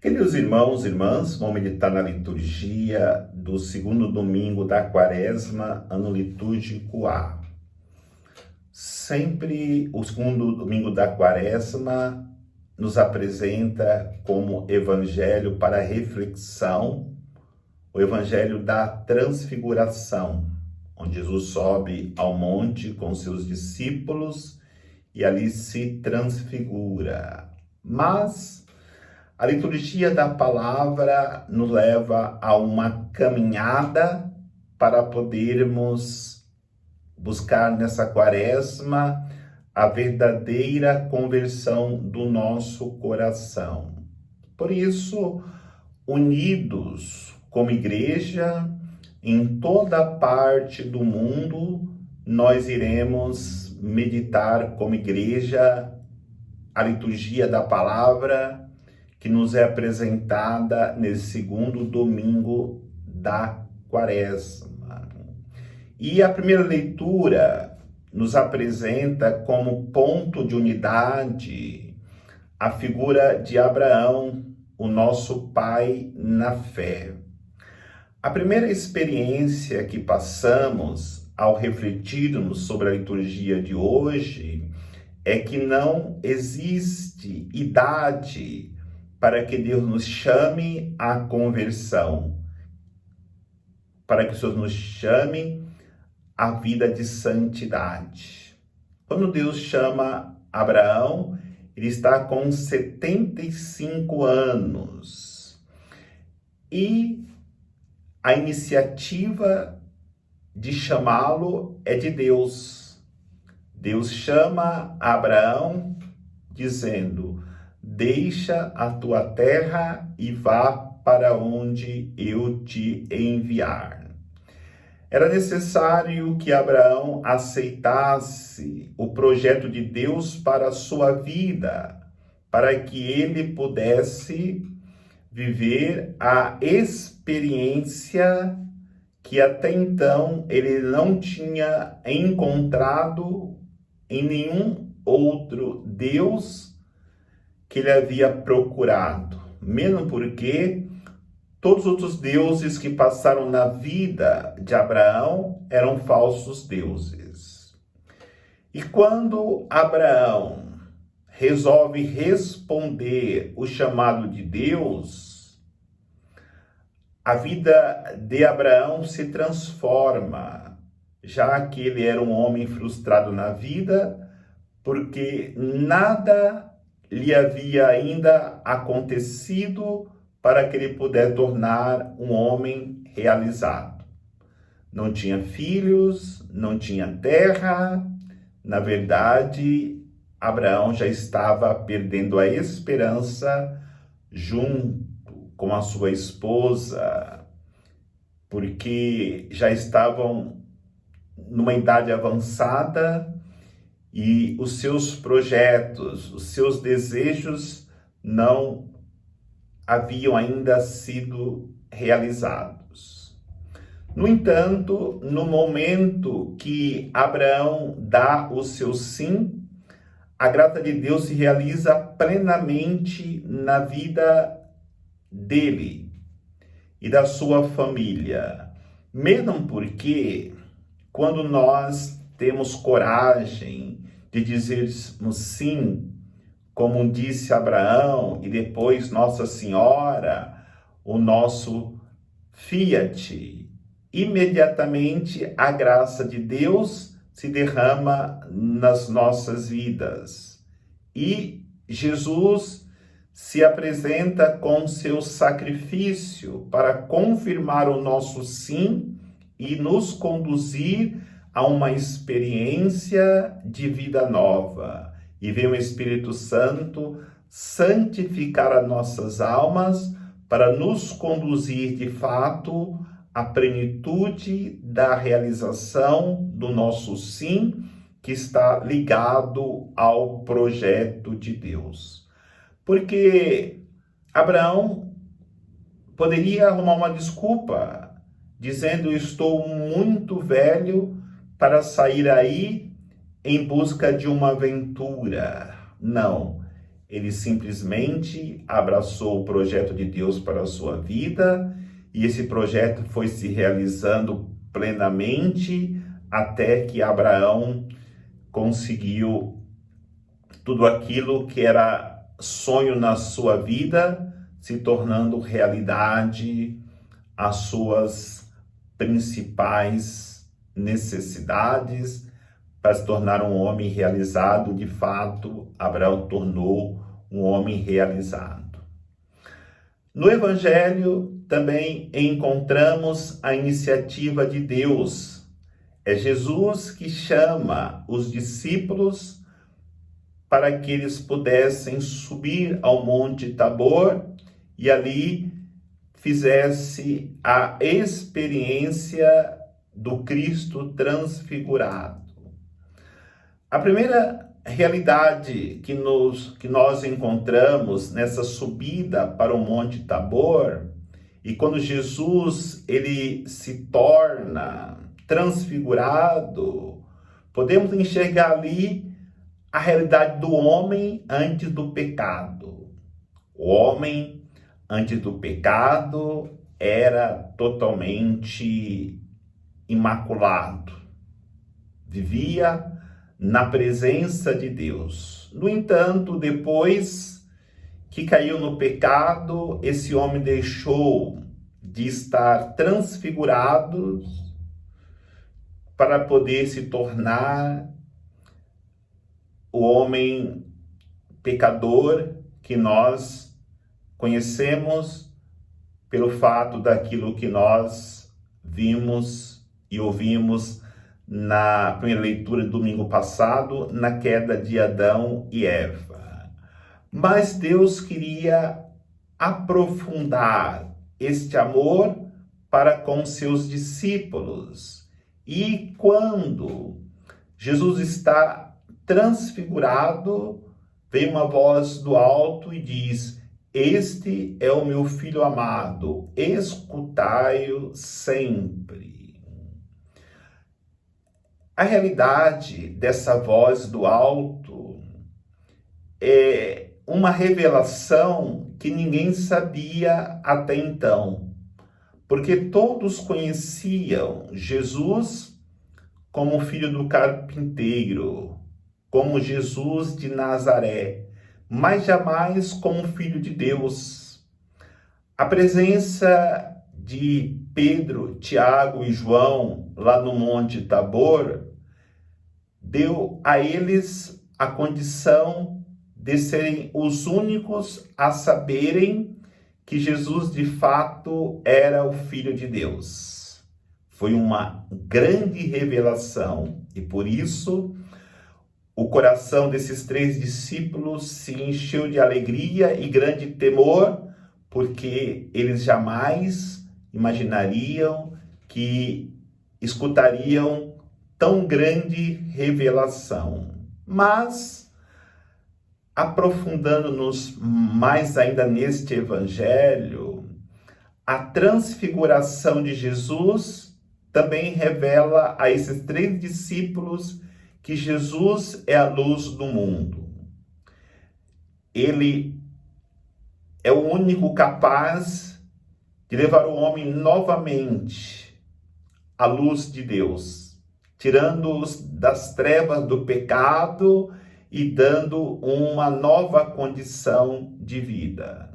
Queridos irmãos e irmãs, vamos meditar na liturgia do segundo domingo da Quaresma, ano litúrgico A. Sempre o segundo domingo da Quaresma nos apresenta como evangelho para reflexão, o evangelho da transfiguração, onde Jesus sobe ao monte com seus discípulos e ali se transfigura. Mas a liturgia da palavra nos leva a uma caminhada para podermos buscar nessa quaresma a verdadeira conversão do nosso coração. Por isso, unidos como igreja, em toda parte do mundo, nós iremos meditar como igreja a liturgia da palavra que nos é apresentada nesse segundo domingo da Quaresma. E a primeira leitura nos apresenta como ponto de unidade a figura de Abraão, o nosso pai na fé. A primeira experiência que passamos ao refletirmos sobre a liturgia de hoje é que não existe idade para que Deus nos chame à conversão, para que o Senhor nos chame à vida de santidade. Quando Deus chama Abraão, ele está com 75 anos. E a iniciativa de chamá-lo é de Deus. Deus chama Abraão dizendo: deixa a tua terra e vá para onde eu te enviar. Era necessário que Abraão aceitasse o projeto de Deus para a sua vida, para que ele pudesse viver a experiência que até então ele não tinha encontrado em nenhum outro Deus que ele havia procurado, mesmo porque todos os outros deuses que passaram na vida de Abraão eram falsos deuses. E quando Abraão resolve responder o chamado de Deus, a vida de Abraão se transforma, já que ele era um homem frustrado na vida, porque nada lhe havia ainda acontecido para que ele pudesse tornar um homem realizado. Não tinha filhos, não tinha terra. Na verdade, Abraão já estava perdendo a esperança junto com a sua esposa, porque já estavam numa idade avançada e os seus projetos, os seus desejos não haviam ainda sido realizados. No entanto, no momento que Abraão dá o seu sim, a graça de Deus se realiza plenamente na vida dele e da sua família. Mesmo porque, quando nós temos coragem de dizermos sim, como disse Abraão e depois Nossa Senhora, o nosso Fiat, imediatamente a graça de Deus se derrama nas nossas vidas. E Jesus se apresenta com seu sacrifício para confirmar o nosso sim e nos conduzir a uma experiência de vida nova. E vem o Espírito Santo santificar as nossas almas para nos conduzir de fato à plenitude da realização do nosso sim, que está ligado ao projeto de Deus. Porque Abraão poderia arrumar uma desculpa, dizendo: estou muito velho para sair aí em busca de uma aventura. Não, ele simplesmente abraçou o projeto de Deus para a sua vida, e esse projeto foi se realizando plenamente até que Abraão conseguiu tudo aquilo que era sonho na sua vida, se tornando realidade as suas principais necessidades. Para se tornar um homem realizado, de fato, Abraão tornou um homem realizado. No Evangelho também encontramos a iniciativa de Deus. É Jesus que chama os discípulos para que eles pudessem subir ao Monte Tabor e ali fizesse a experiência do Cristo transfigurado. A primeira realidade que nós encontramos nessa subida para o Monte Tabor, e quando Jesus ele se torna transfigurado, podemos enxergar ali a realidade do homem antes do pecado. O homem antes do pecado era totalmente imaculado, vivia na presença de Deus. No entanto, depois que caiu no pecado, esse homem deixou de estar transfigurado para poder se tornar o homem pecador que nós conhecemos pelo fato daquilo que nós vimos e ouvimos na primeira leitura do domingo passado, na queda de Adão e Eva. Mas Deus queria aprofundar este amor para com seus discípulos. E quando Jesus está transfigurado, vem uma voz do alto e diz: "Este é o meu filho amado, escutai-o sempre." A realidade dessa voz do alto é uma revelação que ninguém sabia até então, porque todos conheciam Jesus como filho do carpinteiro, como Jesus de Nazaré, mas jamais como filho de Deus. A presença de Pedro, Tiago e João lá no Monte Tabor deu a eles a condição de serem os únicos a saberem que Jesus de fato era o Filho de Deus. Foi uma grande revelação e por isso o coração desses 3 discípulos se encheu de alegria e grande temor, porque eles jamais imaginariam que escutariam tão grande revelação. Mas, aprofundando-nos mais ainda neste evangelho, a transfiguração de Jesus também revela a esses 3 discípulos que Jesus é a luz do mundo. Ele é o único capaz de levar o homem novamente à luz de Deus, tirando-os das trevas do pecado e dando uma nova condição de vida.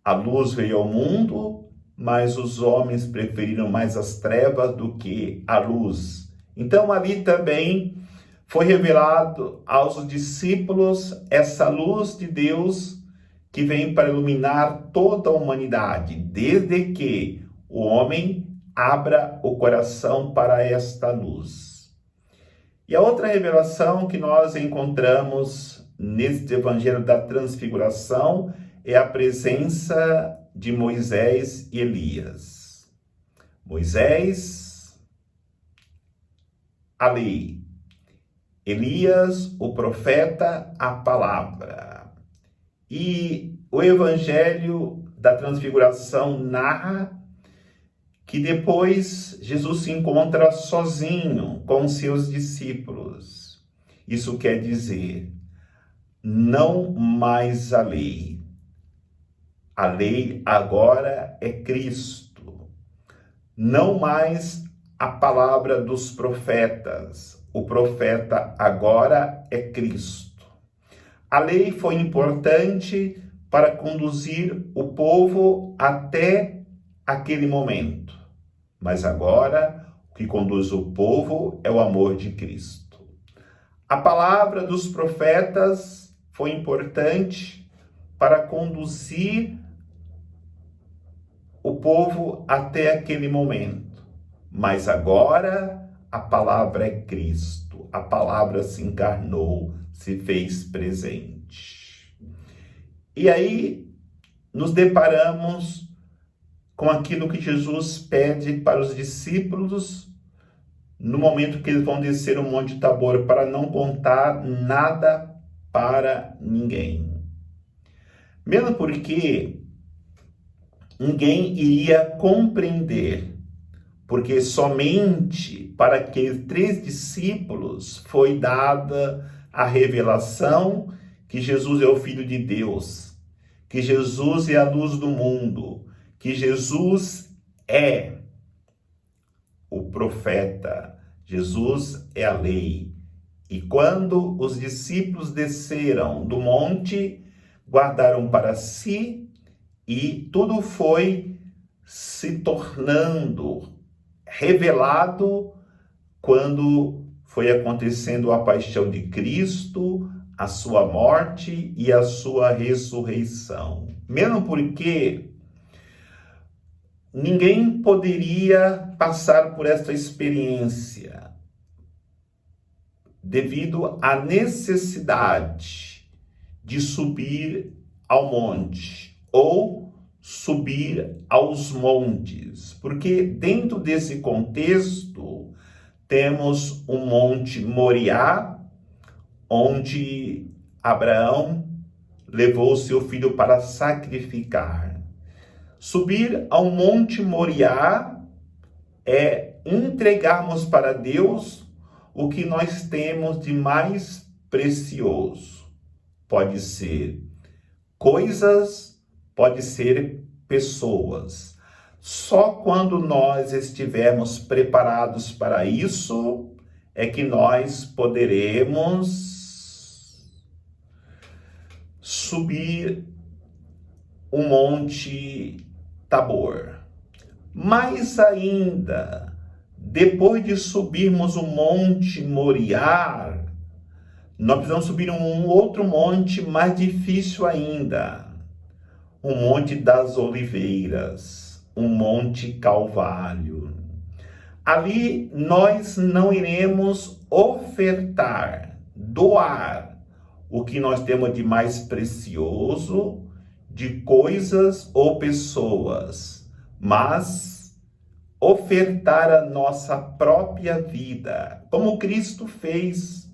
A luz veio ao mundo, mas os homens preferiram mais as trevas do que a luz. Então ali também foi revelado aos discípulos essa luz de Deus que vem para iluminar toda a humanidade, desde que o homem abra o coração para esta luz. E a outra revelação que nós encontramos neste evangelho da transfiguração é a presença de Moisés e Elias. Moisés, a lei. Elias, o profeta, a palavra. E o evangelho da transfiguração narra que depois Jesus se encontra sozinho com seus discípulos. Isso quer dizer, não mais a lei. A lei agora é Cristo, não mais a palavra dos profetas. O profeta agora é Cristo. A lei foi importante para conduzir o povo até aquele momento, mas agora o que conduz o povo é o amor de Cristo. A palavra dos profetas foi importante para conduzir o povo até aquele momento, mas agora a palavra é Cristo. A palavra se encarnou, se fez presente. E aí nos deparamos com aquilo que Jesus pede para os discípulos no momento que eles vão descer o Monte Tabor, para não contar nada para ninguém. Mesmo porque ninguém iria compreender, porque somente para aqueles 3 discípulos foi dada a revelação que Jesus é o Filho de Deus, que Jesus é a luz do mundo, que Jesus é o profeta, Jesus é a lei. E quando os discípulos desceram do monte, guardaram para si, e tudo foi se tornando revelado quando foi acontecendo a paixão de Cristo, a sua morte e a sua ressurreição. Mesmo porque ninguém poderia passar por esta experiência devido à necessidade de subir ao monte ou subir aos montes, porque dentro desse contexto temos o Monte Moriá, onde Abraão levou seu filho para sacrificar. Subir ao Monte Moriá é entregarmos para Deus o que nós temos de mais precioso. Pode ser coisas, pode ser pessoas. Só quando nós estivermos preparados para isso é que nós poderemos subir o Monte Tabor. Mais ainda, depois de subirmos o Monte Moriá, nós precisamos subir um outro monte mais difícil ainda, o Monte das Oliveiras, o Monte Calvário. Ali nós não iremos ofertar, doar o que nós temos de mais precioso, de coisas ou pessoas, mas ofertar a nossa própria vida, como Cristo fez.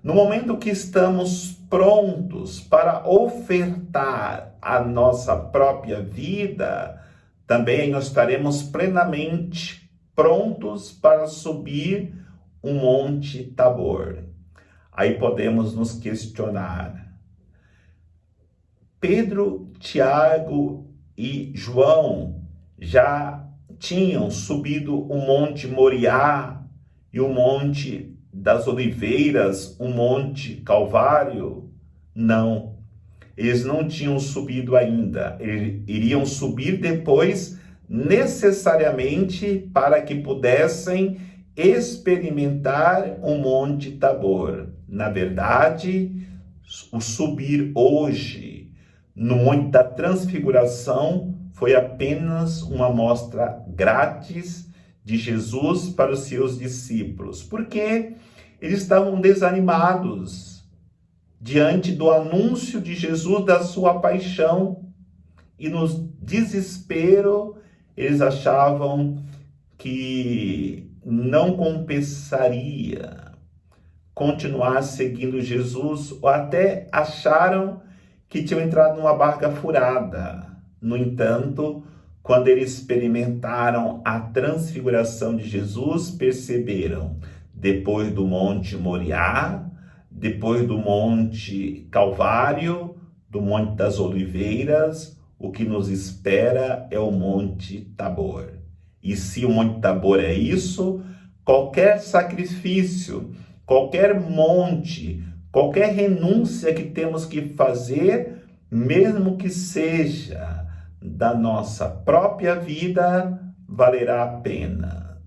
No momento que estamos prontos para ofertar a nossa própria vida, também nós estaremos plenamente prontos para subir o Monte Tabor. Aí podemos nos questionar. Pedro, Tiago e João já tinham subido o Monte Moriá e o Monte das Oliveiras, o Monte Calvário? Não, eles não tinham subido ainda. Eles iriam subir depois, necessariamente para que pudessem experimentar o Monte Tabor. Na verdade, o subir hoje no Monte da Transfiguração foi apenas uma amostra grátis de Jesus para os seus discípulos, porque eles estavam desanimados diante do anúncio de Jesus da sua paixão, e no desespero eles achavam que não compensaria continuar seguindo Jesus, ou até acharam que tinham entrado numa barca furada. No entanto, quando eles experimentaram a transfiguração de Jesus, perceberam, depois do Monte Moriá, depois do Monte Calvário, do Monte das Oliveiras, o que nos espera é o Monte Tabor. E se o Monte Tabor é isso, qualquer sacrifício, qualquer monte, qualquer renúncia que temos que fazer, mesmo que seja da nossa própria vida, valerá a pena.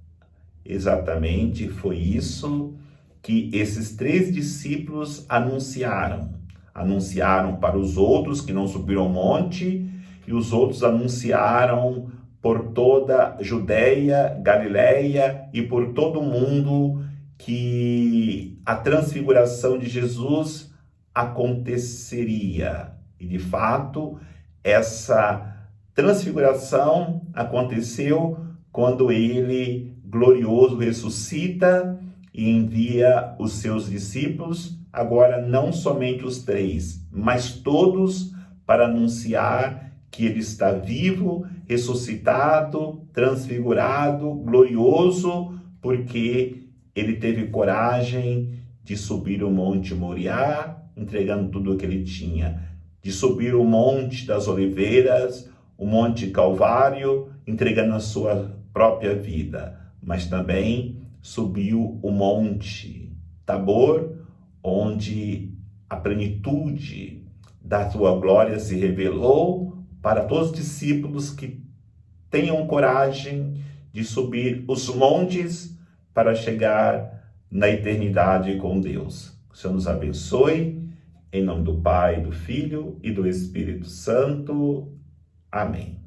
Exatamente foi isso que esses 3 discípulos anunciaram. Anunciaram para os outros que não subiram ao monte, e os outros anunciaram por toda Judeia, Galileia e por todo o mundo que a transfiguração de Jesus aconteceria. E de fato, essa transfiguração aconteceu quando ele, glorioso, ressuscita e envia os seus discípulos, agora não somente os 3, mas todos, para anunciar que ele está vivo, ressuscitado, transfigurado, glorioso, porque ele teve coragem de subir o Monte Moriá, entregando tudo o que ele tinha, de subir o Monte das Oliveiras, o Monte Calvário, entregando a sua própria vida, mas também subiu o Monte Tabor, onde a plenitude da sua glória se revelou para todos os discípulos que tenham coragem de subir os montes para chegar na eternidade com Deus. O Senhor nos abençoe, em nome do Pai, do Filho e do Espírito Santo. Amém.